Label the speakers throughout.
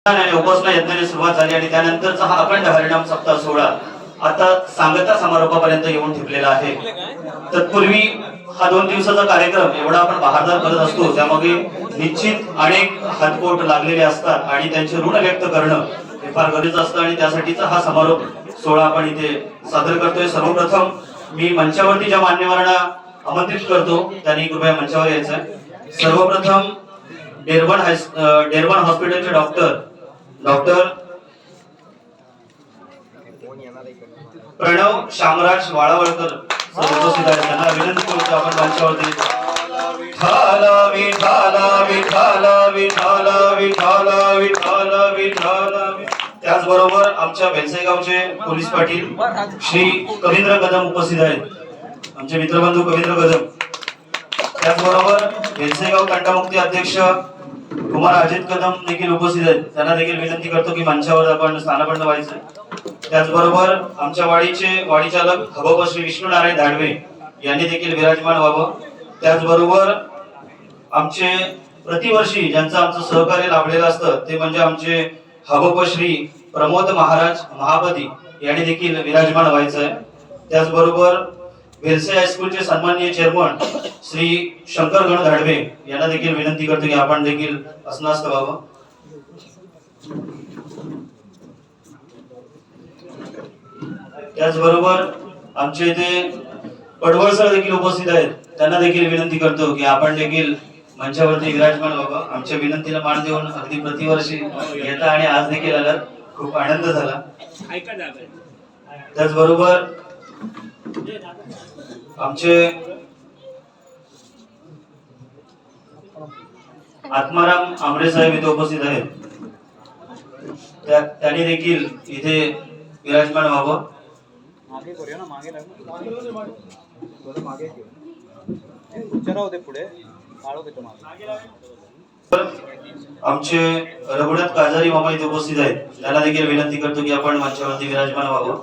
Speaker 1: आणि उपासना यज्ञाची सुरुवात झाली आणि त्यानंतरचा हा अखंड हरिनाम सप्ताह सोहळा आता सांगता समारोपापर्यंत येऊन ठेपलेला आहे। तत्पूर्वी हा 2 दिवसाचा कार्यक्रम एवढा आपण बहारदार करत असतो, त्यामध्ये निश्चित अनेक हातबोट लागलेले असतात आणि त्यांचे ऋण व्यक्त करणं हे फार गरजेचं असतं आणि त्यासाठीचा हा समारोप सोहळा आपण इथे सादर करतोय। सर्वप्रथम मी मंचावरती ज्या मान्यवरांना आमंत्रित करतो त्यांनी कृपया मंचावर यायचं। सर्वप्रथम डेरबन हॉस्पिटलचे डॉक्टर प्रणव शामराज वाळावळकर उपस्थित आहेत, त्यांना विनंती करतो आपण मंचावरती। त्याचबरोबर आमच्या बेलसेगावचे पोलीस पाटील श्री कवींद्र कदम उपस्थित आहेत, आमचे मित्रबंधू कवींद्र कदम। त्याचबरोबर बेलसेगाव तंटामुक्ती अध्यक्ष कुमार अजित कदम देखील उपस्थित आहेत, त्यांना देखील विनंती करतो की मंचावर आपण स्थानापन्न व्हायचं। त्याचबरोबर आमच्या वाडी चालक हबप श्री विष्णू नारायण धाडवे यांनी देखील विराजमान व्हावं। त्याचबरोबर आमचे प्रतिवर्षी ज्यांचं आमचं सहकार्य लाभलेलं असतं ते म्हणजे आमचे हबप श्री प्रमोद महाराज महापती यांनी देखील विराजमान व्हायचं आहे। त्याचबरोबर भेलसे हायस्कूलचे सन्माननीय चेअरमन श्री शंकर गण धाडवे यांना देखील विनंती करतो की आपण देखील असनास्त व्हावं। त्याचबरोबर आमचे इथे पडवळ सर देखील उपस्थित आहेत, त्यांना देखील विनंती करतो की आपण देखील मंचावरती विराजमान व्हावं। आमच्या विनंतीला मान देऊन अगदी प्रतिवर्षी येता आणि आज देखील आलात, खूप आनंद झाला। त्याचबरोबर आमचे आत्माराम आमरे साहेब इथे उपस्थित आहेत, त्यांनी देखील इथे विराजमान व्हावं। आमचे रघुनाथ काजारी मामा इथे उपस्थित आहेत, त्यांना देखील विनंती करतो की आपण मंचावरती विराजमान व्हावं।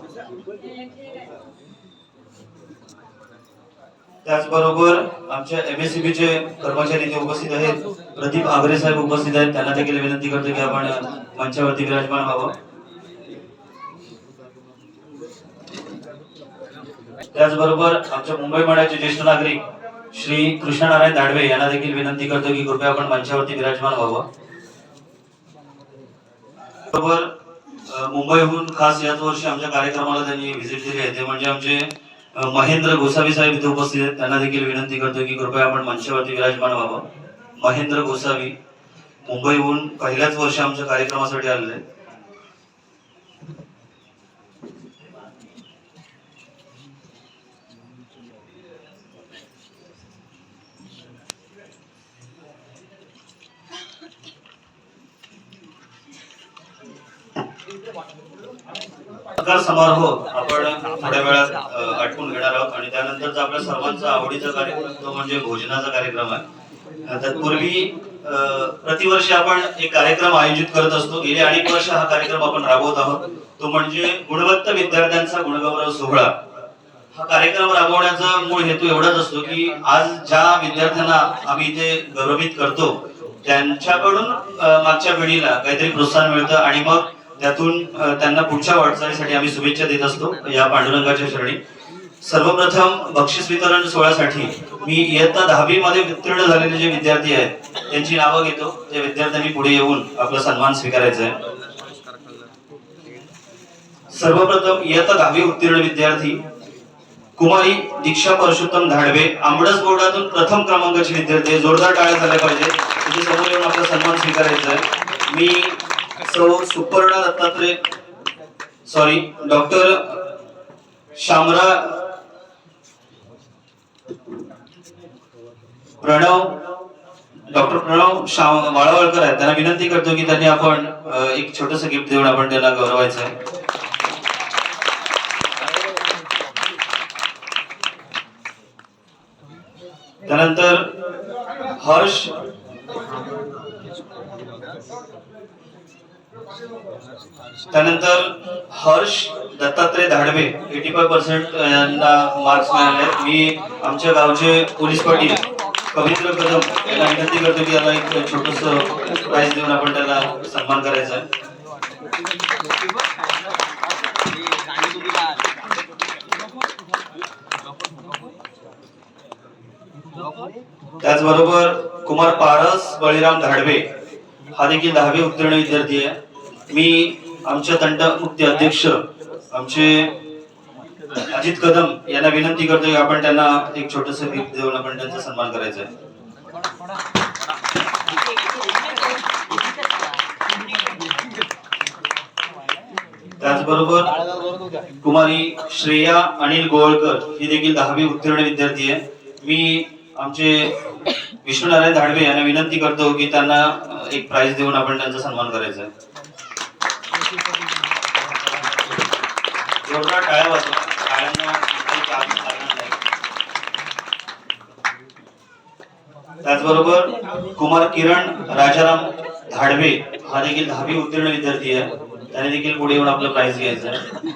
Speaker 1: त्याचबरोबर आमच्या MSCB चे कर्मचारी इथे उपस्थित आहेत, प्रदीप आगरे साहेब उपस्थित आहेत, त्यांना देखील विनंती करतो की आपण मंचावरती विराजमान व्हावं। त्याचबरोबर आमच्या मुंबई मंडळाचे ज्येष्ठ नागरिक श्री कृष्णनारायण धाडवे यांना देखील विनंती करतो की कृपया आपण मंचावरती विराजमान व्हावं। बरोबर मुंबईहून खास याच वर्षी आमच्या कार्यक्रमाला त्यांनी व्हिजिट दिली आहे, ते म्हणजे आमचे महेंद्र गोसावी साहेब इथे उपस्थित आहेत, त्यांना देखील विनंती करतो की कृपया आपण मंचावरती विराजमान व्हावं। महेंद्र गोसावी मुंबईहून पहिल्याच वर्षी आमच्या कार्यक्रमासाठी आलेले आहेत। समारोह आपण थोड्या वेळात आटपून घेणार आहोत आणि त्यानंतरचा आपल्या सर्वांचा आवडीचा कार्यक्रम तो म्हणजे भोजनाचा कार्यक्रम आहे। तत्पूर्वी प्रतिवर्षी आपण एक कार्यक्रम आयोजित करत असतो, गेली अनेक वर्ष हा कार्यक्रम आपण राबवत आहोत, तो म्हणजे गुणवंत विद्यार्थ्यांचा गुणगौरव सोहळा। हा कार्यक्रम राबवण्याचा मूळ हेतू एवढाच असतो की आज ज्या विद्यार्थ्यांना आम्ही इथे गौरवित करतो त्यांच्याकडून मागच्या पिढीला काहीतरी प्रोत्साहन मिळतं आणि मग त्यातून त्यांना पुढच्या वाटचालीसाठी आम्ही शुभेच्छा देत असतो या पांडुरंगाच्या शरणी। सर्वप्रथम बक्षीस वितरण सोहळ्यासाठी मी इयत्ता 10वी मध्ये उत्तीर्ण झालेले जे विद्यार्थी आहेत त्यांची नावं घेतो, त्या विद्यार्थ्यांनी पुढे येऊन आपला सन्मान स्वीकारायचा आहे। सर्वप्रथम इयत्ता 10वी उत्तीर्ण विद्यार्थी कुमारी दीक्षा परशुत्तम धाडवे, आंबडस बोर्डातून प्रथम क्रमांकाची विद्यार्थी, जोरदार टाळ्या झाल्या पाहिजे, तिथे समोर येऊन आपला सन्मान स्वीकारायचा आहे। मी सुपर्णा दत्तात्रय डॉक्टर प्रणव वाळावळकर आहेत, त्यांना विनंती करतो की त्यांनी आपण एक छोटस गिफ्ट देऊन आपण त्यांना गौरवायचं आहे। त्यानंतर हर्ष दत्तात्रय धाडवे 85% यांना मार्क्स मिळाले। मी आमच्या गावचे पोलीस पाटील कवींद्र कदम यांना विनंती करतो की याला एक छोटस प्राइज देऊन आपण त्याला सन्मान करायचा आहे. त्याचबरोबर कुमार पारस बळीराम धाडवे हा देखील 10वी उत्तीर्ण विद्यार्थी आहे. मी आमच्या तंट मुक्ती अध्यक्ष आमचे अजित कदम यांना विनंती करतो की आपण त्यांना एक छोटस गिफ्ट देऊन आपण त्यांचा सन्मान करायचा आहे. त्याचबरोबर कुमारी श्रेया अनिल गोळकर ही देखील 10वी उत्तीर्ण विद्यार्थी आहे. मी आमचे विष्णुनारायण धाडवे यांना विनंती करतो की त्यांना एक प्राइज देऊन आपण त्यांचा सन्मान करायचा आहे. जोरदार टाळ्या वाजवा. टाळ्यांना त्याचबरोबर कुमार किरण राजाराम धाडवे हा देखील 10वी उत्तीर्ण विद्यार्थी आहे. त्याने देखील पुढे येऊन आपलं प्राइज घ्यायचं आहे.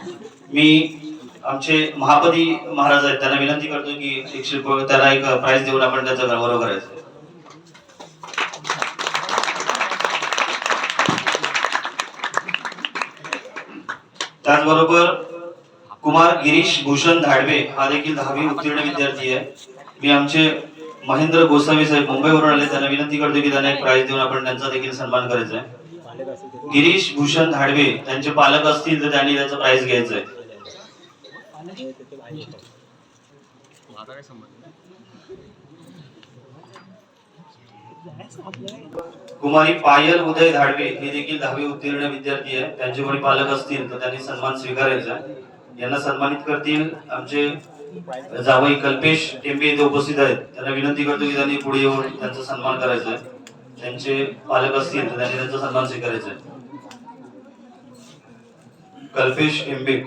Speaker 1: मी आमचे महापदी महाराज आहेत त्यांना विनंती करतो की त्याला एक प्राइज देऊन आपण त्याचा गौरव करायचा. त्याचबरोबर कुमार गिरीश भूषण धाडवे हा देखील 10वी उत्तीर्ण विद्यार्थी आहे. मी आमचे महेंद्र गोसावी साहेब मुंबईवरून आले त्यांना विनंती करतो की त्यांना एक प्राइज देऊन आपण त्यांचा देखील सन्मान करायचा आहे. गिरीश भूषण धाडवे त्यांचे पालक असतील तर त्यांनी त्याचा प्राइज घ्यायचा आहे. कुमारी पायल उदय धाडवे हे देखील 10वी उत्तीर्ण विद्यार्थी आहे. त्यांचे कोणी पालक असतील तर त्यांनी सन्मान स्वीकारायचा. यांना सन्मानित करतील आमचे जावई कल्पेश टेंबे इथे उपस्थित आहेत. त्यांना विनंती करतो की त्यांनी पुढे येऊन त्यांचा सन्मान करायचा आहे. त्यांचे पालक असतील तर त्यांनी त्यांचा सन्मान स्वीकारायचा आहे. कल्पेश टेंबे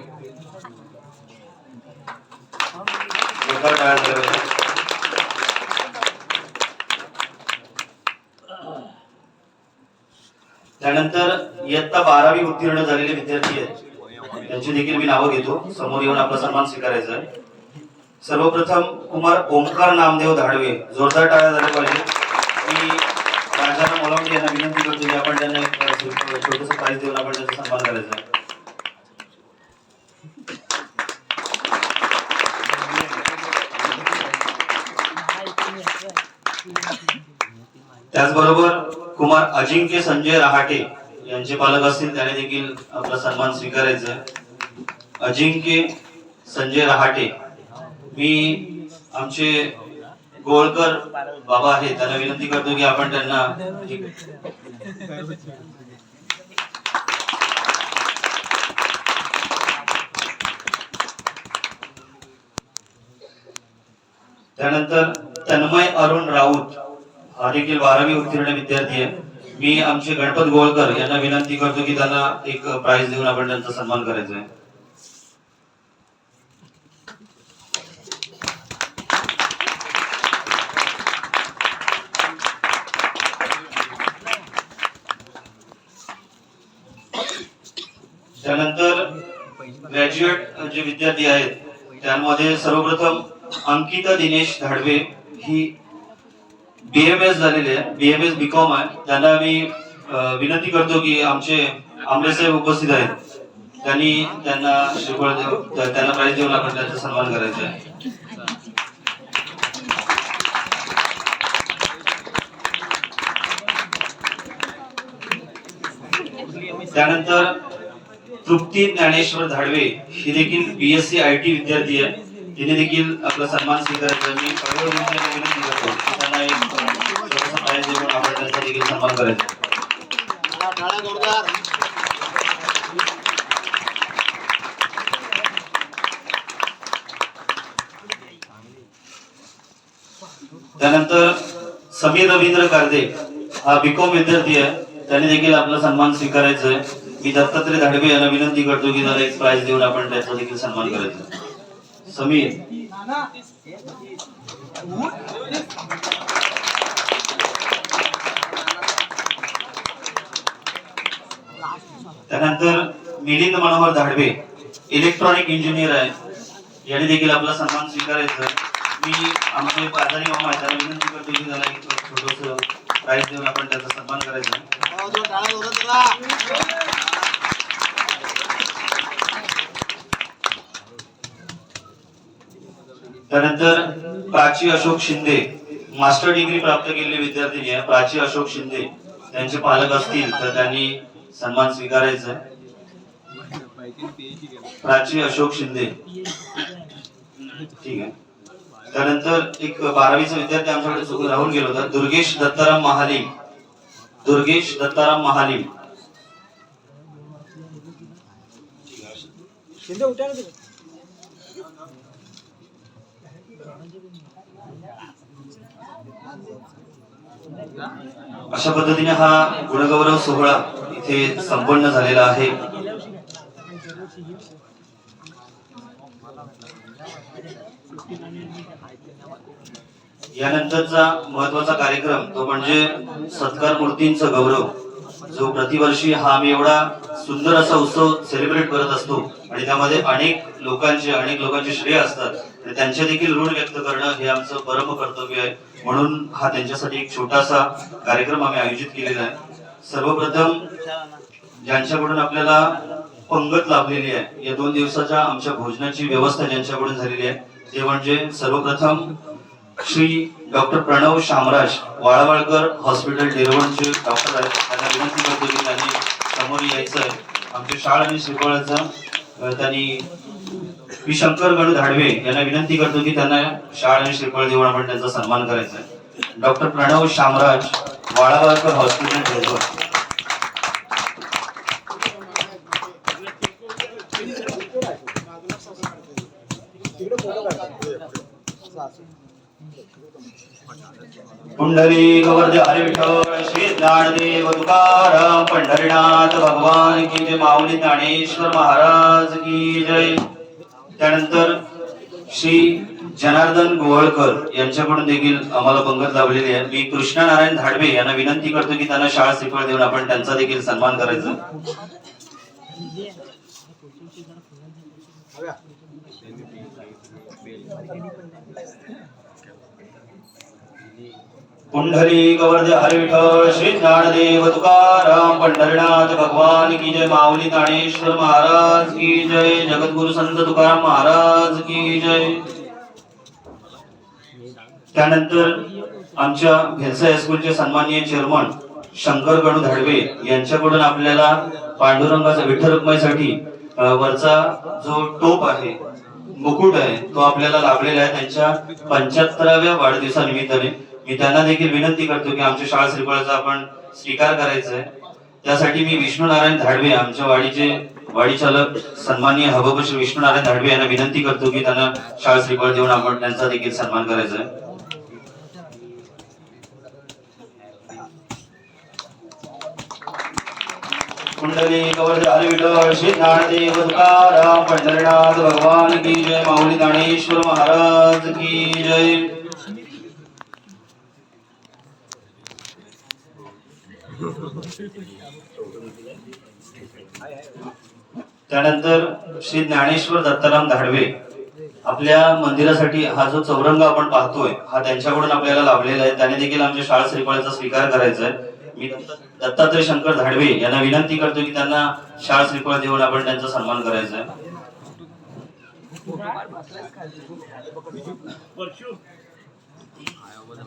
Speaker 1: त्यानंतर इयत्ता 12वी उत्तीर्ण झालेले विद्यार्थी आहेत त्यांची देखील मी नावं घेतो. समोर येऊन आपला सन्मान स्वीकारायचा आहे. सर्वप्रथम कुमार ओमकार नामदेव धाडवे. जोरदार टाळ्या झाल्या पाहिजे. मी राजाराम मोलावडे यांना विनंती करतो की आपण त्यांना एक छोटस प्राइज देऊन आपण त्यांचा सन्मान करायचा आहे. त्याचबरोबर कुमार अजिंक्य संजय रहाटे यांचे पालक असतील त्याने देखील आपला सन्मान स्वीकारायचा आहे. अजिंक्य संजय रहाटे. मी आमचे गोळकर बाबा आहेत त्यांना विनंती करतो की आपण त्यांना त्यानंतर तन्मय अरुण राऊत हा देखील 12वी उत्तीर्ण विद्यार्थी आहे. मी आमचे गणपत गोळकर यांना विनंती करतो की त्यांना एक प्राइज देऊन आपण त्यांचा सन्मान करायचा आहे. त्यानंतर ग्रॅज्युएट जे विद्यार्थी आहेत त्यामध्ये सर्वप्रथम अंकिता दिनेश धाडवे ही BMS झालेले आहे. BMS BCom आहे. त्यांना मी विनंती करतो की आमचे आमरे साहेब उपस्थित आहेत त्यांनी त्यांना श्रीफळ त्यांना प्राइज देऊन आपण त्यांचा सन्मान करायचा आहे. त्यानंतर तृप्ती ज्ञानेश्वर धाडवे ही देखील BSc IT विद्यार्थी आहे. तिने देखील आपला सन्मान स्वीकारायचा. मी विनंती करतो की त्यांना एक छोटासा प्राइज देऊन आपण त्यांचा देखील सन्मान करायचा. त्यानंतर समीर रवींद्र कारदे हा BCom विद्यार्थी आहे. त्याने देखील आपला सन्मान स्वीकारायचा आहे. मी दत्तात्रय धाडवे यांना विनंती करतो की त्याला एक प्राइज देऊन आपण त्याचा देखील सन्मान करायचा. समीर. त्यानंतर मिलिंद मनोहर धाडवे इलेक्ट्रॉनिक इंजिनियर आहे. याने देखील आपला सन्मान स्वीकारायचा. मी आमचे बाजारी मामा आहेत त्यांना विनंती करतो की त्याला एक छोटंसं प्राईज देऊन आपण त्याचा सन्मान करायचा. त्यानंतर प्राची अशोक शिंदे, मास्टर डिग्री प्राप्त केलेली विद्यार्थिनी आहे प्राची अशोक शिंदे. त्यांचे पालक असतील तर त्यांनी सन्मान स्वीकारायचा. प्राची अशोक शिंदे, ठीक आहे. त्यानंतर एक 12वीचा विद्यार्थी आमच्याकडे राहून गेलो होता, दुर्गेश दत्ताराम महालिम. दुर्गेश दत्ताराम महालिम. अशा पद्धतीने हा गुणगौरव सोहळा इथे संपन्न झालेला आहे. यानंतरचा महत्वाचा कार्यक्रम तो म्हणजे सत्कार मूर्तींचा गौरव, जो प्रतिवर्षी हा आम्ही एवढा सुंदर असा उत्सव सेलिब्रेट करत असतो आणि त्यामध्ये अनेक लोकांचे श्रेय असतात आणि त्यांचे देखील ऋण व्यक्त करणं हे आमचं परम कर्तव्य आहे. म्हणून हा त्यांच्यासाठी एक छोटासा कार्यक्रम आम्ही आयोजित केलेला आहे. सर्वप्रथम ज्यांच्याकडून आपल्याला पंगत लाभलेली आहे, या 2 दिवसाच्या आमच्या भोजनाची व्यवस्था ज्यांच्याकडून झालेली आहे ते म्हणजे सर्वप्रथम श्री डॉक्टर प्रणव शामराज वाळावळकर हॉस्पिटल डेरवणचे डॉक्टर आहेत. त्यांना विनंती करतो की त्यांनी समोर यायचं आहे. आमच्या शाळा आणि श्रीफळाचा त्यांनी पी शंकर गणू धाडवे यांना विनंती करतो की त्यांना शाळा आणि श्रीफळ देऊन आपण त्यांचा सन्मान करायचा आहे. Doctor Pranav Shamraj Walawalkar hospital Derwan. पुंडली गोवर्धन हरी विठ्ठल श्री ज्ञानदेव तुकाराम पंढरीनाथ भगवान की जय. माऊली ज्ञानेश्वर महाराज की जय. त्यानंतर श्री जनार्दन गोवळकर यांच्याकडून देखील आम्हाला पंगत लाभलेली आहे. मी कृष्णा नारायण धाडवे यांना विनंती करतो की त्यांना शाळा श्रीफळ देऊन आपण त्यांचा देखील सन्मान करायचा. पुंडली गोवर्धन हरी विठ्ठल श्री ज्ञानदेव तुकाराम पंढरीनाथ भगवान की जय. माऊली ज्ञानेश्वर महाराज की जय. जगद्गुरु संत तुकाराम महाराज की जय. त्यानंतर आमच्या भेलसा हायस्कूलचे सन्माननीय चेअरमन शंकर गणू धाडवे यांच्याकडून आपल्याला पांडुरंगाचा विठ्ठल रुक्माईसाठी वरचा जो टोप आहे, मुकुट आहे, तो आपल्याला लाभलेला आहे त्यांच्या 75व्या वाढदिवसानिमित्ताने. मी त्यांना देखील विनंती करतो की आमच्या शाळा श्रीफळाचा आपण स्वीकार करायचा आहे. त्यासाठी मी विष्णू नारायण धाडवे आमच्या वाडी चालक सन्माननीय हबब श्री विष्णू नारायण धाडवे यांना विनंती करतो की त्यांना शाळा श्रीफळ देऊन आपण त्यांचा देखील सन्मान करायचा आहे. कुंडली गोवर्धन हरी विठ्ठल श्री ज्ञानदेव तुकाराम पंढरीनाथ भगवान की जय. माऊली ज्ञानेश्वर महाराज की जय. त्यानंतर श्री ज्ञानेश्वर दत्ताराम धाडवे आपल्या मंदिरासाठी हा जो चौरंग आपण पाहतोय हा त्यांच्याकडून आपल्याला लाभलेला आहे. त्याने देखील आमच्या शाळा श्रीफळाचा स्वीकार करायचा आहे. मी दत्तात्रय शंकर धाडवे यांना विनंती करतो की त्यांना शाळा श्रीफळ देऊन आपण त्यांचा सन्मान करायचा आहे.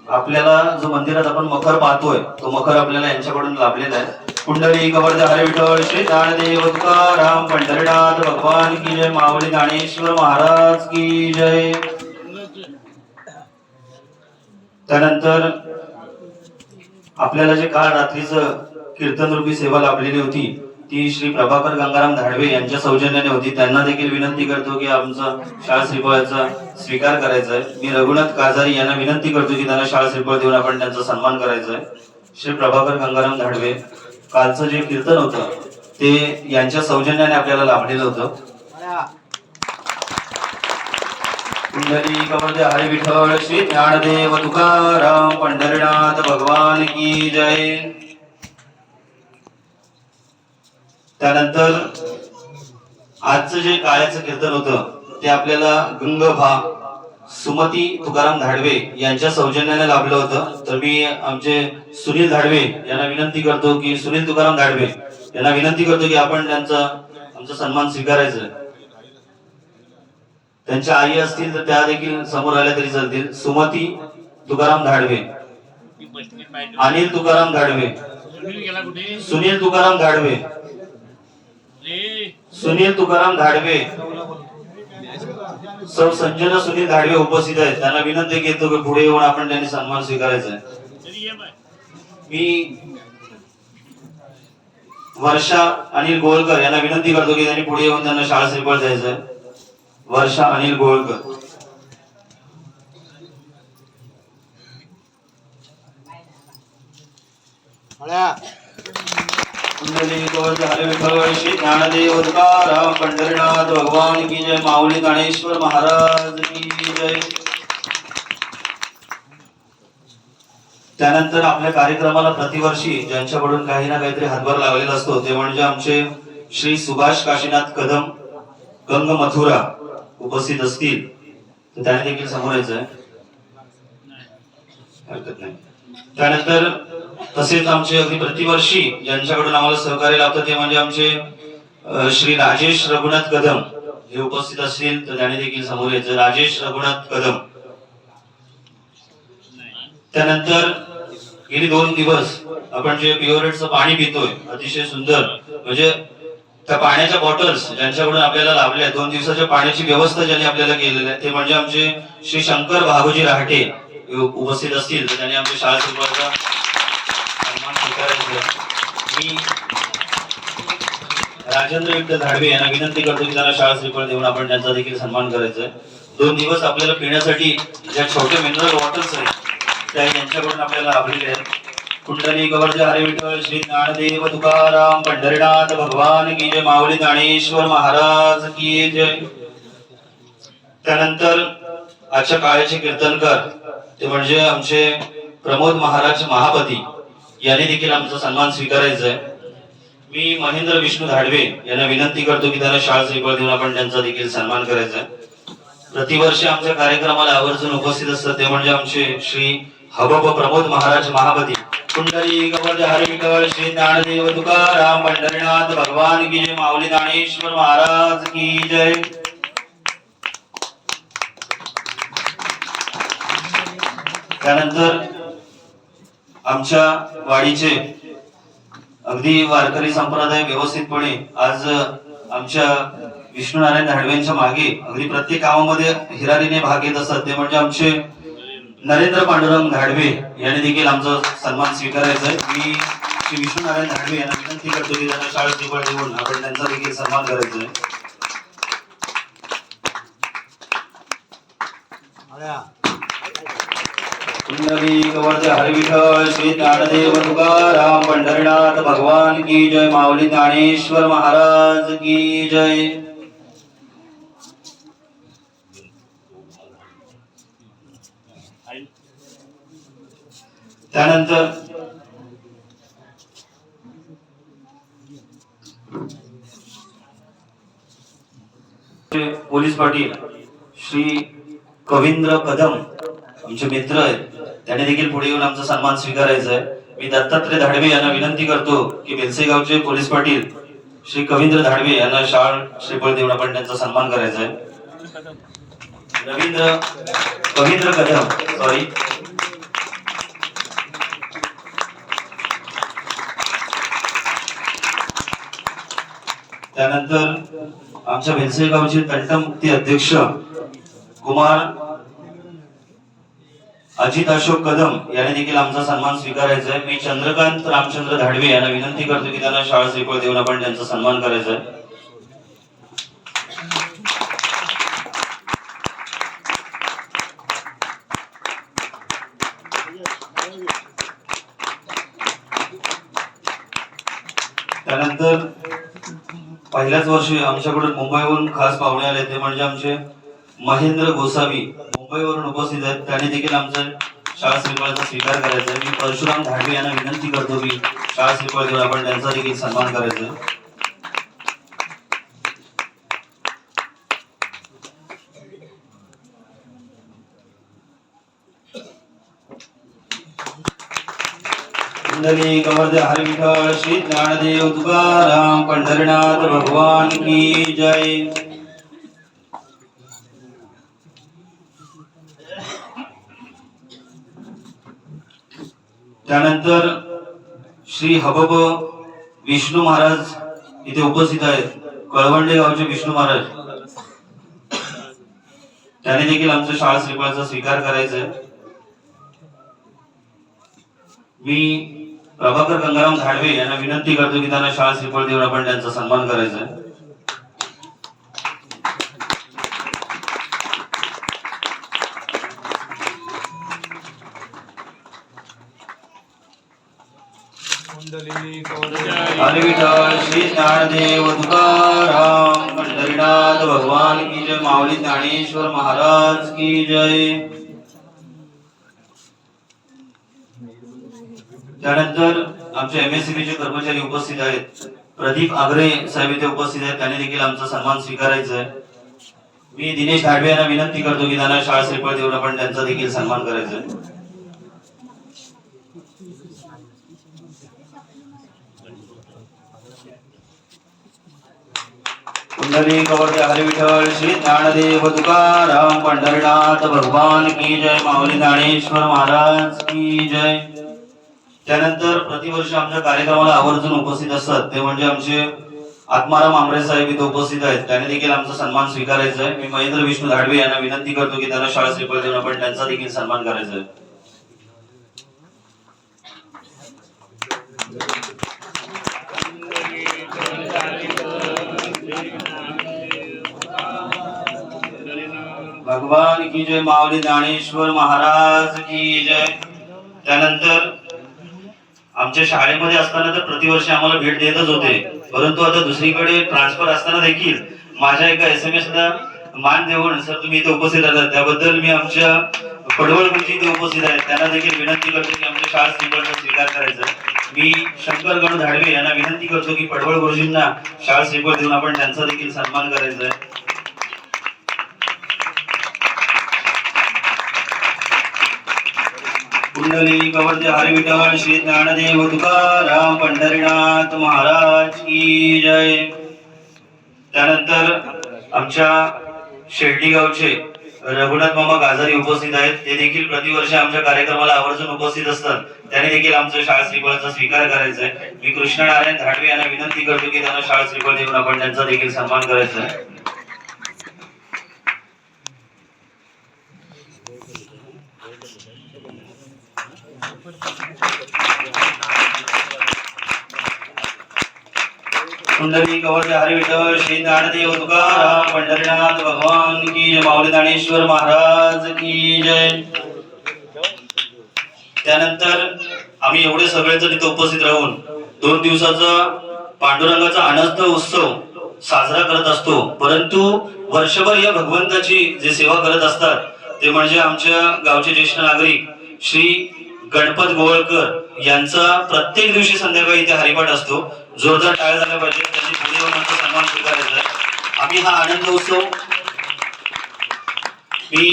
Speaker 1: आपल्याला जो मंदिरात आपण मखर पाहतोय तो मखर आपल्याला यांच्याकडून लाभलेला आहे. कुंडली गोवर्धन हरी विठ्ठल श्री ज्ञानदेव तुकाराम पंढरीनाथ भगवान की जय. माऊली ज्ञानेश्वर महाराज की जय. त्यानंतर आपल्याला जे काल रात्रीचं कीर्तन रूपी सेवा लाभलेली होती ती श्री प्रभाकर गंगाराम धाडवे यांच्या सौजन्याने होती. त्यांना देखील विनंती करतो की आमचा शाळा श्रीफळाचा स्वीकार करायचा आहे. मी रघुनाथ काजारी यांना विनंती करतो की त्यांना शाळा श्रीफळ देऊन आपण त्यांचा सन्मान करायचा आहे. श्री प्रभाकर गंगाराम धाडवे कालचं जे कीर्तन होतं ते यांच्या सौजन्याने आपल्याला लाभलेलं होतं. कुंडली गोवर्धन हरी विठ्ठल श्री ज्ञानदेव तुकाराम पंढरीनाथ भगवान की जय. त्यानंतर आजचं जे काळ्याचं कीर्तन होतं ते आपल्याला गंगभा सुमती तुकाराम धाडवे यांच्या सौजन्याने लाभलं होतं. तर मी आमचे सुनील धाडवे यांना विनंती करतो की सुनील तुकाराम धाडवे यांना विनंती करतो की आपण आमचा सन्मान स्वीकारायचा. त्यांच्या आई असतील तर त्या देखील समोर आल्या तरी चालतील. सुमती तुकाराम धाडवे, अनिल तुकाराम धाडवे, सुनील तुकाराम धाडवे, सुनील तुकाराम धाडवे, सौ संजना सुनील धाडवे उपस्थित आहेत. त्यांना विनंती करतो की पुढे येऊन आपण त्यांनी सन्मान स्वीकारायचा आहे. मी वर्षा अनिल गोळकर यांना विनंती करतो की त्यांनी पुढे येऊन त्यांना शाळा श्रीफळ द्यायचं. वर्षा अनिल गोळकर. हरे विठ्ठल श्री ज्ञानदेव तुकाराम पंढरीनाथ भगवान की जय. माऊली गणेश्वर महाराज की जय. त्यानंतर आपल्या कार्यक्रमाला प्रतिवर्षी ज्यांच्याकडून काही ना काहीतरी हातभार लागलेला असतो ते म्हणजे आमचे श्री सुभाष काशीनाथ कदम गंग मथुरा उपस्थित असतील तर त्याने देखील समोर यायचं. हरकत नाही. त्यानंतर तसेच आमचे अगदी प्रतिवर्षी ज्यांच्याकडून आम्हाला सहकार्य लाभतं ते म्हणजे आमचे श्री राजेश रघुनाथ कदम हे उपस्थित असतील तर त्याने देखील समोर यायचं. राजेश रघुनाथ कदम. त्यानंतर गेली 2 दिवस आपण जे प्युअरेटचं पाणी पितोय अतिशय सुंदर, म्हणजे त्या पाण्याच्या बॉटल्स ज्यांच्याकडून आपल्याला लाभल्या 2 दिवसाच्या पाण्याची व्यवस्था ज्यांनी आपल्याला केलेली आहे ते म्हणजे आमचे श्री शंकर भागोजी राहटे उपस्थित असतील तर त्यांनी आमच्या शाळा शिकवायचा सन्मान स्वीकारायचा. मी राजेंद्र विठ्ठल धाडवे यांना विनंती करतो की त्यांना शाळा श्रीफळ देऊन आपण त्यांचा देखील सन्मान करायचा आहे. 2 दिवस आपल्याला पिण्यासाठी ज्या छोटे मिनरल वॉटर्स आहेत त्या यांच्याकडून आपल्याला लाभलेले आहेत. कुंडली कवरचे हरे विठ्ठल श्री ज्ञानदेव तुकाराम पंढरीनाथ भगवान की जय. माऊली ज्ञानेश्वर महाराज की जय. त्यानंतर आजच्या काळाचे कीर्तनकार ते म्हणजे आमचे प्रमोद महाराज महापती यांनी देखील आमचा सन्मान स्वीकारायचा आहे. मी महेंद्र विष्णू धाडवे यांना विनंती करतो की त्यांना शाळा श्रीफळ देऊन आपण त्यांचा देखील सन्मान करायचा आहे. प्रतिवर्षी आमच्या कार्यक्रमाला आवर्जून उपस्थित असतात ते म्हणजे आमचे श्री हबप प्रमोद महाराज महापती. कुंडली कवरचे हरे विठ्ठल श्री ज्ञानदेव तुकाराम पंढरीनाथ भगवान की जय. माऊली ज्ञानेश्वर महाराज की जय. त्यानंतर आमच्या वाडीचे अगदी वारकरी संप्रदाय व्यवस्थितपणे आज आमच्या विष्णुनारायण धाडवेंच्या मागे अगदी प्रत्येक गावामध्ये हिरारीने भाग घेत असतात ते म्हणजे आमचे नरेंद्र पांडुरंग धाडवे यांनी देखील आमचा सन्मान स्वीकारायचा आहे. मी श्री विष्णुनारायण धाडवे यांना विनंती करतो की त्यांना शाळा श्रीफळ देऊन आपण त्यांचा देखील सन्मान करायचा आहे. कुंडली कवरचे हरे विठ्ठल श्री ज्ञानदेव तुकाराम पंढरीनाथ भगवान की जय. माऊली ज्ञानेश्वर महाराज की जय. त्यानंतर पोलीस पाटील श्री कवींद्र कदम आमचे मित्र आहेत त्यांनी देखील पुढे येऊन आमचा सन्मान स्वीकारायचा आहे. मी दत्तात्रय धाडवे यांना विनंती करतो की बेलसेगावचे पोलीस पाटील श्री कवींद्र धाडवे यांना शाळा श्रीफळ देऊन आपण त्यांचा सन्मान करायचा आहे. कवींद्र कदम सॉरी. त्यानंतर आमच्या बेलसेगावचे तंटमुक्ती अध्यक्ष कुमार अजित अशोक कदम यांनी देखील आमचा सन्मान स्वीकारायचा आहे. मी चंद्रकांत रामचंद्र धाडवे यांना विनंती करतो की त्यांना शाळा श्रीफळ देऊन आपण त्यांचा सन्मान करायचा आहे. त्यानंतर पहिल्याच वर्षी आमच्याकडून मुंबईवरून खास पाहुणे आले ते म्हणजे आमचे महेंद्र गोसावी मुंबईवरून उपस्थित आहेत. त्यांनी देखील आमचा शाळा श्रीफळाचा स्वीकार करायचा आहे. मी परशुराम धाडवे यांना विनंती करतो की शाळा श्रीफळ देऊन आपण त्यांचा देखील सन्मान करायचा आहे. कुंडली कवर्धे हरी विठ्ठल श्री ज्ञानदेव तुकाराम पंढरीनाथ भगवान की जय। त्यानंतर श्री हबब विष्णू महाराज इथे उपस्थित आहेत, कळवंडे गावचे विष्णू महाराज, त्याने देखील आमच्या शाळा श्रीफळाचा स्वीकार करायचा आहे। मी प्रभाकर गंगाराम धाडवे यांना विनंती करतो की त्यांना शाळा श्रीफळ देऊन आपण त्यांचा सन्मान करायचा आहे। हरी विठ्ठल श्री ज्ञानदेव तुकाराम पंढरीनाथ भगवान की जय। माऊली ज्ञानेश्वर महाराज की जय। त्यानंतर आमचे MSCB चे कर्मचारी उपस्थित आहेत, प्रदीप आगरे साहेब इथे उपस्थित आहेत, त्यांनी देखील आमचा सन्मान स्वीकारायचा आहे। मी दिनेश धाडवे यांना विनंती करतो की त्यांना शाळा श्रीफळ देऊन आपण त्यांचा देखील सन्मान करायचा आहे। कुंडली कवर्धे हरी विठ्ठल श्री ज्ञानदेव तुकाराम पंढरीनाथ भगवान की जय। माऊली ज्ञानेश्वर महाराज की जय। त्यानंतर प्रतिवर्षी आमच्या कार्यक्रमाला आवर्जून उपस्थित असतात ते म्हणजे आमचे आत्माराम आमरे साहेब इथे उपस्थित आहेत, त्यांनी देखील आमचा सन्मान स्वीकारायचा आहे। मी महेंद्र विष्णू धाडवे यांना विनंती करतो की त्यांना शाळा श्रीफळ देऊन आपण त्यांचा देखील सन्मान करायचा आहे। भगवान की जय। माऊली ज्ञानेश्वर महाराज की जय। त्यानंतर आमच्या शाळेमध्ये असताना तर प्रतिवर्षी आम्हाला भेट देतच होते, परंतु आता दुसरीकडे ट्रान्सफर असताना देखील माझ्या एका SMS ला मान देऊन सर तुम्ही इथे उपस्थित राहतात त्याबद्दल मी आमच्या पडवळ गुरुजी इथे उपस्थित आहेत त्यांना देखील विनंती करतो की आमच्या शाळा श्रीफळाचा स्वीकार करायचा। मी शंकर गणू धाडवे यांना विनंती करतो की पडवळ गुरुजींना शाळा श्रीफळ देऊन आपण त्यांचा देखील सन्मान करायचा आहे। कुंडली कवर्धे हरी विठ्ठल श्री ज्ञानदेव तुकाराम पंढरीनाथ महाराज की जय। त्यानंतर आमच्या शेर्डी गावचे रघुनाथ मामा गाजारी उपस्थित आहेत, ते देखील प्रतिवर्षी आमच्या कार्यक्रमाला आवर्जून उपस्थित असतात, त्यांनी देखील आमच्या शाळा श्रीफळाचा स्वीकार करायचा आहे। मी कृष्णनारायण धाडवे यांना विनंती करतो की त्यांना शाळा श्रीफळ देऊन आपण त्यांचा देखील सन्मान करायचा आहे। कुंडली कवर्धे हरी विठ्ठल श्री ज्ञानदेव तुकाराम पंढरीनाथ भगवान की जय। माऊली ज्ञानेश्वर महाराज की जय। त्यानंतर आम्ही एवढे सगळेजण इथे उपस्थित राहून 2 दिवसाचा पांडुरंगाचा अनंत उत्सव साजरा करत असतो, परंतु वर्षभर या भगवंताची जे सेवा करत असतात ते म्हणजे आमच्या गावचे ज्येष्ठ नागरिक श्री गणपत गोवळकर यांचा प्रत्येक दिवशी संध्याकाळी इथे हरिपाठ असतो। जोरदार टाळ्या झाल्या पाहिजे, त्यांनी पुढे येऊन आमचा सन्मान स्वीकारायचा आहे। आम्ही हा आनंद उत्सव मी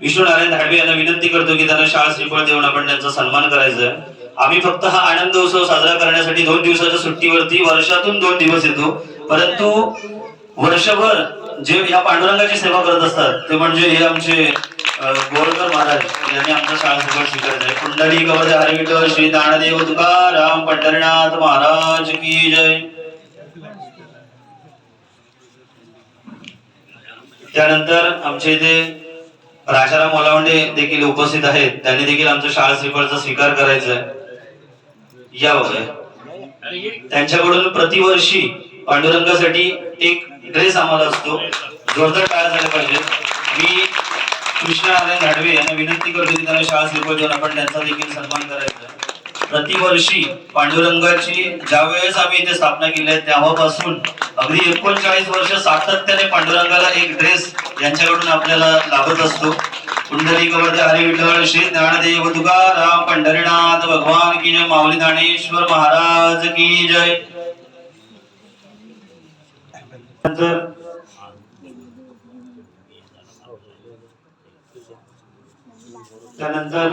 Speaker 1: विष्णू नारायण धाडवे यांना विनंती करतो की त्यांना शाळा श्रीफळ देऊन आपण त्यांचा सन्मान करायचा आहे। आम्ही फक्त हा आनंद उत्सव साजरा करण्यासाठी 2 दिवसाच्या सुट्टीवरती वर्षातून 2 दिवस येतो, परंतु वर्षभर जे या पांडुरंगाची सेवा करत असतात ते म्हणजे हे आमचे गोवळकर महाराज यांनी आमचा शाळा श्रीफळ स्वीकारत आहे। कुंडली कवर्धे हरी विठ्ठल श्री ज्ञानदेव तुकाराम पंढरीनाथ महाराज की जय। त्यानंतर आमच्या इथे राजाराम ओलावंडे देखील उपस्थित आहेत, त्यांनी देखील आमच्या शाळा श्रीफळाचा स्वीकार करायचा आहे। या त्यांच्याकडून प्रतिवर्षी पांडुरंगासाठी एक ड्रेस आम्हाला असतो, जोरदार टाळ्या झाल्या पाहिजे। मी कृष्णनारायण धाडवे यांना विनंती करतो की त्यांना शाळा श्रीफळ देऊन आपण त्यांचा देखील सन्मान करायचा। प्रतिवर्षी पांडुरंगाची ज्या वेळेस आम्ही इथे स्थापना केली आहे तेव्हापासून अगदी 39 वर्ष सातत्याने पांडुरंगाला एक ड्रेस यांच्याकडून आपल्याला लाभत असतो। कुंडली कवर्धे हरी विठ्ठल श्री ज्ञानदेव तुकाराम पंढरीनाथ भगवान की जय। माऊली ज्ञानेश्वर महाराज की जय। त्यानंतर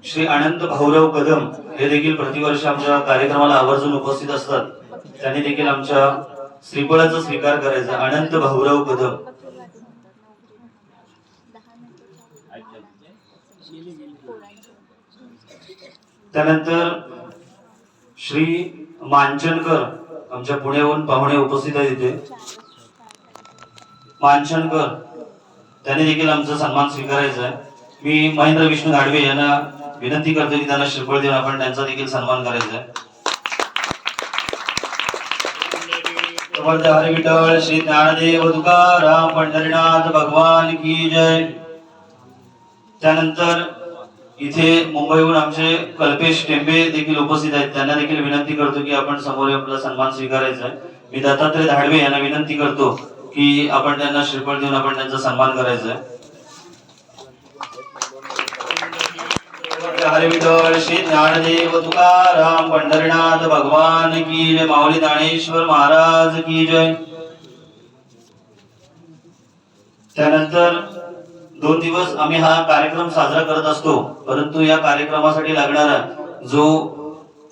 Speaker 1: श्री अनंत भाऊराव कदम हे देखील प्रतिवर्ष आमच्या कार्यक्रमाला आवर्जून उपस्थित असतात. त्यांनी देखील आमच्या श्रीफळाचा स्वीकार करायचा. अनंत भाऊराव कदम. त्यानंतर श्री मांचनकर आमच्या पुण्याहून पाहुणे उपस्थित आहेत इथे. मांचनकर त्यांनी देखील आमचा सन्मान स्वीकारायचा आहे. मी महेंद्र विष्णू गाडवे यांना विनंती करतो की त्यांना श्रीफळ देऊन आपण त्यांचा देखील सन्मान करायचा आहे. हरी विठ्ठल श्री ज्ञानदेव तुकाराम पंढरीनाथ भगवान की जय. त्यानंतर इथे मुंबईहून आमचे कल्पेश टेंबे देखील उपस्थित आहेत. त्यांना देखील विनंती करतो की आपण समोर आपला सन्मान स्वीकारायचा आहे. मी दत्तात्रय धाडवे यांना विनंती करतो की आपण त्यांना श्रीफळ देऊन आपण त्यांचा सन्मान करायचा आहे. हरी विठ्ठल श्री ज्ञानदेव तुकाराम पंढरीनाथ भगवान की जय. माऊली ज्ञानेश्वर महाराज की जय. त्यानंतर 2 दिवस आम्ही हा कार्यक्रम साजरा करत असतो, परंतु या कार्यक्रमासाठी लागणारा जो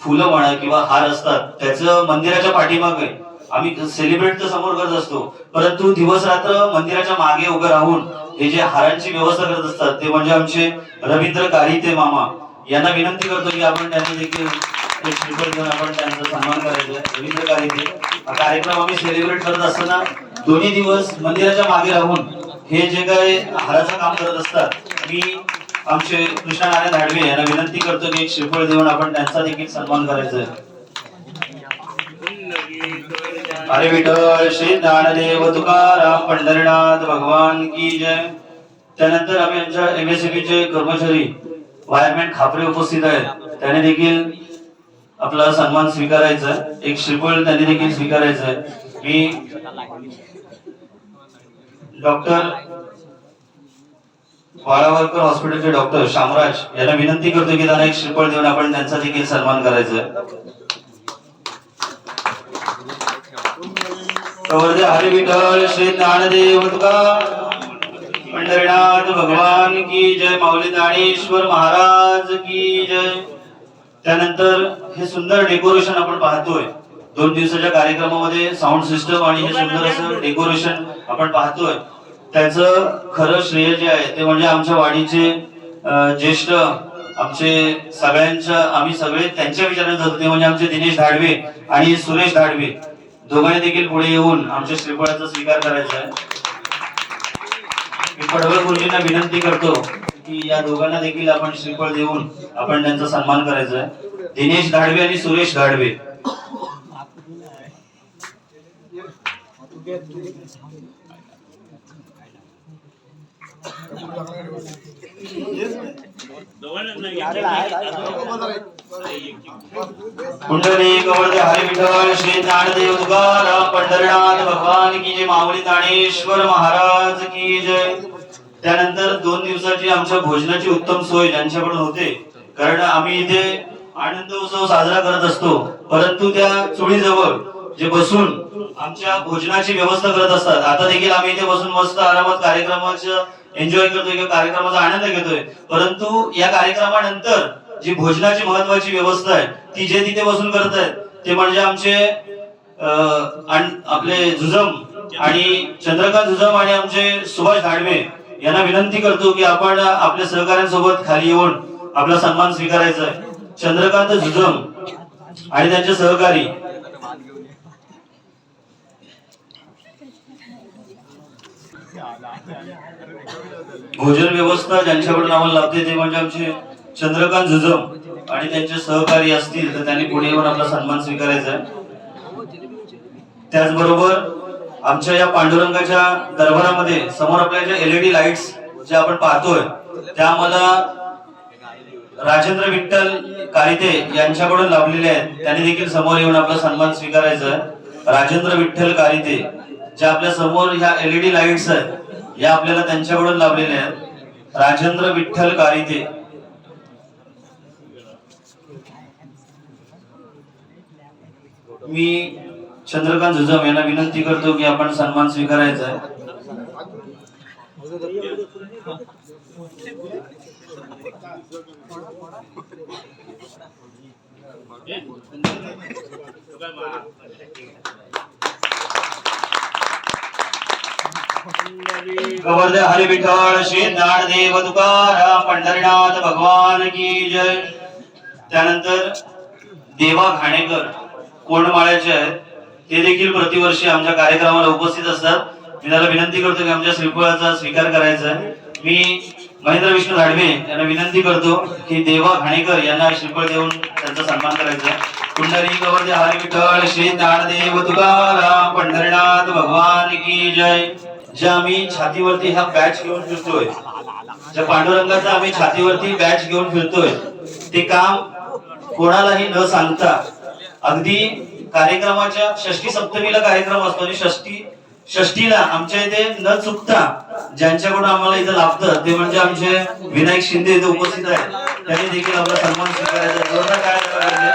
Speaker 1: फुलं म्हणा किंवा हार असतात त्याचं मंदिराच्या पाठीमागे आम्ही सेलिब्रेट तर समोर करत असतो, परंतु दिवस रात्र मंदिराच्या मागे उभे राहून हे जे हारांची व्यवस्था करत असतात ते म्हणजे आमचे रवींद्र कारिते मामा. यांना विनंती करतो की आपण त्यांनी देखील श्रीफळ घेऊन आपण त्यांचा सन्मान करायचा. रवींद्र कारिते हा कार्यक्रम आम्ही सेलिब्रेट करत असताना दोन्ही दिवस मंदिराच्या मागे राहून हे जे काही हाराचं काम करत असतात, मी आमचे कृष्णनारायण धाडवे यांना विनंती करतो की एक श्रीफळ देऊन आपण त्यांचा देखील सन्मान करायचा आहे. हरी विठ्ठल श्री ज्ञानदेव तुकाराम पंढरीनाथ भगवान की जय. त्यानंतर आम्ही आमच्या एमएससीबीचे कर्मचारी वायरमॅन खापरे उपस्थित आहेत. त्याने देखील आपला सन्मान स्वीकारायचा आहे. एक श्रीफळ त्यांनी देखील स्वीकारायचं आहे. मी डॉक्टर वाळावरकर हॉस्पिटलचे डॉक्टर शामराज यांना विनंती करतो की त्यांना एक श्रीफळ देऊन आपण त्यांचा देखील सन्मान करायचा आहे. हरी विठ्ठल श्री ज्ञानदेव पंढरीनाथ भगवान की जय. माऊली ज्ञानेश्वर महाराज की जय. त्यानंतर हे सुंदर डेकोरेशन आपण पाहतोय 2 दिवसाच्या कार्यक्रमामध्ये साऊंड सिस्टम आणि हे सुंदर असं डेकोरेशन आपण पाहतोय, त्याचं खरं श्रेय जे आहे ते म्हणजे आमच्या वाडीचे ज्येष्ठ आमचे सगळ्यांच्या आम्ही सगळे त्यांच्या विचाराने जातो ते म्हणजे आमचे दिनेश धाडवे आणि सुरेश धाडवे दोघांनी देखील पुढे येऊन आमच्या श्रीफळाचा स्वीकार करायचा आहे. मी पडवळ गुरुजींना विनंती करतो की या दोघांना देखील आपण श्रीफळ देऊन आपण त्यांचा सन्मान करायचा आहे. दिनेश धाडवे आणि सुरेश धाडवे. कुंडली गवळते हरी विठ्ठल श्री ज्ञानदेव तुकाराम पंढरीनाथ भगवान की जय. माऊली ज्ञानेश्वर महाराज की जय. त्यानंतर 2 दिवसाची आमच्या भोजनाची उत्तम सोय ज्यांच्याकडून होते, कारण आम्ही इथे आनंद उत्सव साजरा करत असतो, परंतु त्या चुलीजवळ जे बसून आमच्या भोजनाची व्यवस्था करत असतात. आता देखील आम्ही इथे बसून मस्त आरामात कार्यक्रमाचं एन्जॉय करतोय किंवा कार्यक्रमाचा आनंद घेतोय, परंतु या कार्यक्रमानंतर जी भोजनाची महत्वाची व्यवस्था आहे ती जे तिथे बसून करत आहेत ते म्हणजे आमचे आपले जुजम आणि चंद्रकांत जुजम आणि आमचे सुभाष धाडवे यांना विनंती करतो की आपण आपल्या सहकाऱ्यांसोबत खाली येऊन आपला सन्मान स्वीकारायचा आहे. चंद्रकांत जुजम आणि त्यांचे सहकारी भोजन व्यवस्था ज्यांच्याकडून आम्हाला लाभते ते म्हणजे आमचे चंद्रकांत जुजम आणि त्यांचे सहकारी असतील तर त्यांनी पुढे येऊन आपला सन्मान स्वीकारायचा आहे. त्याचबरोबर आमच्या या पांडुरंगाच्या दरबारामध्ये समोर आपल्या ज्या LED लाईट्स ज्या आपण पाहतोय त्या आम्हाला राजेंद्र विठ्ठल कारिते यांच्याकडून लाभलेले आहेत. त्यांनी देखील समोर येऊन आपला सन्मान स्वीकारायचा आहे. राजेंद्र विठ्ठल कारिते ज्या आपल्या समोर ह्या LED लाईट्स आहेत या आपल्याला त्यांच्याकडून लाभलेल्या आहेत. राजेंद्र विठ्ठल कारिते. मी चंद्रकांत जुजम यांना विनंती करतो की आपण सन्मान स्वीकारायचा आहे. गोवर्धन हरी विठ्ठल श्री ज्ञानदेव तुकाराम पंढरीनाथ भगवान की जय. त्यानंतर देवा घाणेकर कोंडमाळ्याचे आहेत, ते देखील प्रतिवर्षी आमच्या कार्यक्रमाला उपस्थित असतात. मी त्याला विनंती करतो की आमच्या श्रीफळाचा स्वीकार करायचा आहे. मी महेंद्र विष्णू धाडवे यांना विनंती करतो की देवा घाणेकर यांना श्रीफळ देऊन त्यांचा सन्मान करायचा आहे. कुंडली गोवर्धन हरी विठ्ठल श्री ज्ञानदेव तुकाराम पंढरीनाथ भगवान की जय. जे आम्ही छातीवरती हा बॅच घेऊन फिरतोय, ज्या पांडुरंगाचा आम्ही छातीवरती बॅच घेऊन फिरतोय, ते काम कोणालाही न सांगता अगदी कार्यक्रमाच्या षष्टी सप्तमीला कार्यक्रम असतो आणि षष्टीला आमच्या इथे न चुकता ज्यांच्याकडून आम्हाला इथं लाभतं ते म्हणजे आमचे विनायक शिंदे इथे उपस्थित आहेत. त्यांनी देखील आपला सन्मान स्वीकारायचा. जोरदार काय करायचे.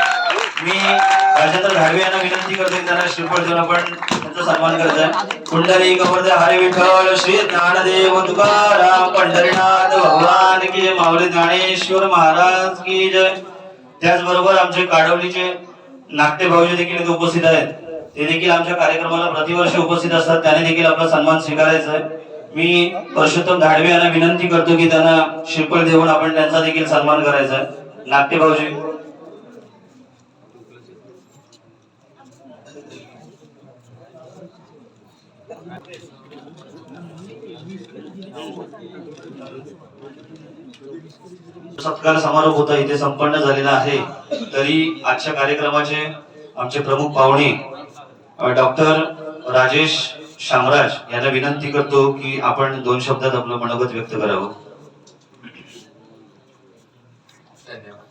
Speaker 1: मी राजेंद्र धाडवे यांना विनंती करतो की त्यांना श्रीफळ देऊन आपण त्यांचा सन्मान करायचा. कुंडली गोवर्धन हरी विठ्ठल श्री ज्ञानदेव तुकाराम पंढरीनाथ भगवान की जय. माऊली ज्ञानेश्वर महाराज की जय. त्याचबरोबर आमचे काडवलीचे नाट्य भाऊजी देखील इथे उपस्थित आहेत. ते देखील आमच्या कार्यक्रमाला प्रतिवर्षी उपस्थित असतात. त्याने देखील आपला सन्मान स्वीकारायचा आहे. मी परषोत्तम धाडवे यांना विनंती करतो की त्यांना श्रीफळ देऊन आपण त्यांचा देखील सन्मान करायचा आहे. नाट्य भाऊजी. सत्कार समारोह होता इथे संपन्न झालेला आहे. तरी आजच्या कार्यक्रमाचे आमचे प्रमुख पाहुणे डॉक्टर राजेश शामराज यांना विनंती करतो की आपण 2 शब्दात आपलं मनोगत व्यक्त करावं.
Speaker 2: धन्यवाद.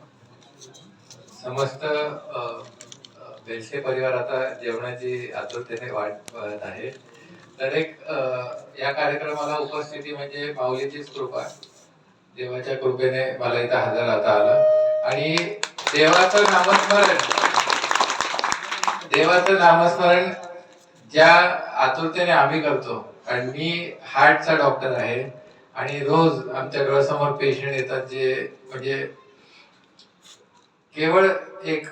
Speaker 2: समस्त बेलसे परिवार आता जेवणाची आतुरतेने वाट पाहत आहे. तर एक या कार्यक्रमाला उपस्थिती म्हणजे माऊलीचीच कृपा. देवाच्या कृपेने मला इथं हजर राहता आलं आणि देवाचं नामस्मरण ज्या आतुरतेने आम्ही करतो. कारण मी हार्टचा डॉक्टर आहे आणि रोज आमच्या डोळ्यासमोर पेशंट येतात जे म्हणजे केवळ एक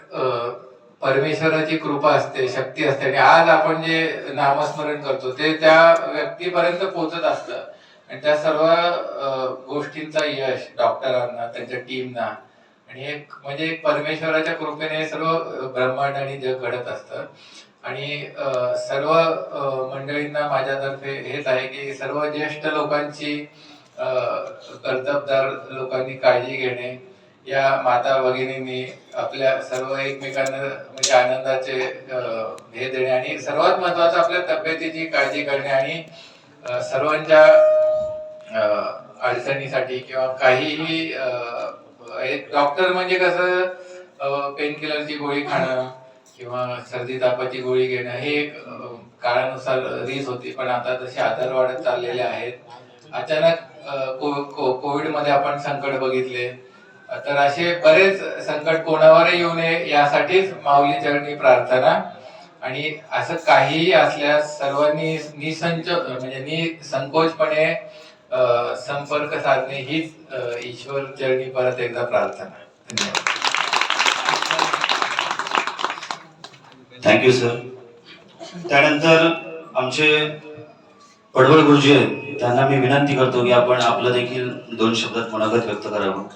Speaker 2: परमेश्वराची कृपा असते, शक्ती असते आणि आज आपण जे नामस्मरण करतो ते त्या व्यक्तीपर्यंत पोहोचत असतं आणि त्या सर्व गोष्टींचा यश डॉक्टरांना, त्यांच्या टीमना आणि एक म्हणजे एक परमेश्वराच्या कृपेने सर्व ब्रह्मांड आणि जग घडत असतं. आणि सर्व मंडळींना माझ्यातर्फे हेच आहे की सर्व ज्येष्ठ लोकांची, कर्तबदार लोकांनी काळजी घेणे, या माता भगिनींनी आपल्या सर्व एकमेकांना म्हणजे आनंदाचे हे देणे आणि सर्वात महत्वाचं आपल्या तब्येतीची काळजी करणे आणि सर्वांच्या अडचणीसाठी किंवा काहीही एक डॉक्टर म्हणजे कसं पेन किलरची गोळी खाणं किंवा सर्दी तापाची गोळी घेणं हे एक काळानुसार रीत होती, पण आता तसे आजार वाढत चाललेले आहेत. अचानक कोविड मध्ये आपण संकट बघितले, तर असे बरेच संकट कोणावर येऊ नये यासाठीच माऊली चरणी प्रार्थना. आणि असं काहीही असल्यास सर्वांनी निसंकोचपणे संपर्क साधणे हीच ईश्वर चरणी परत एकदा प्रार्थना. धन्यवाद.
Speaker 1: Thank you sir. त्यानंतर आमचे पडवळ गुरुजी आहेत, त्यांना मी विनंती करतो की आपण आपलं देखील 2 शब्दात मनोगत व्यक्त करावं.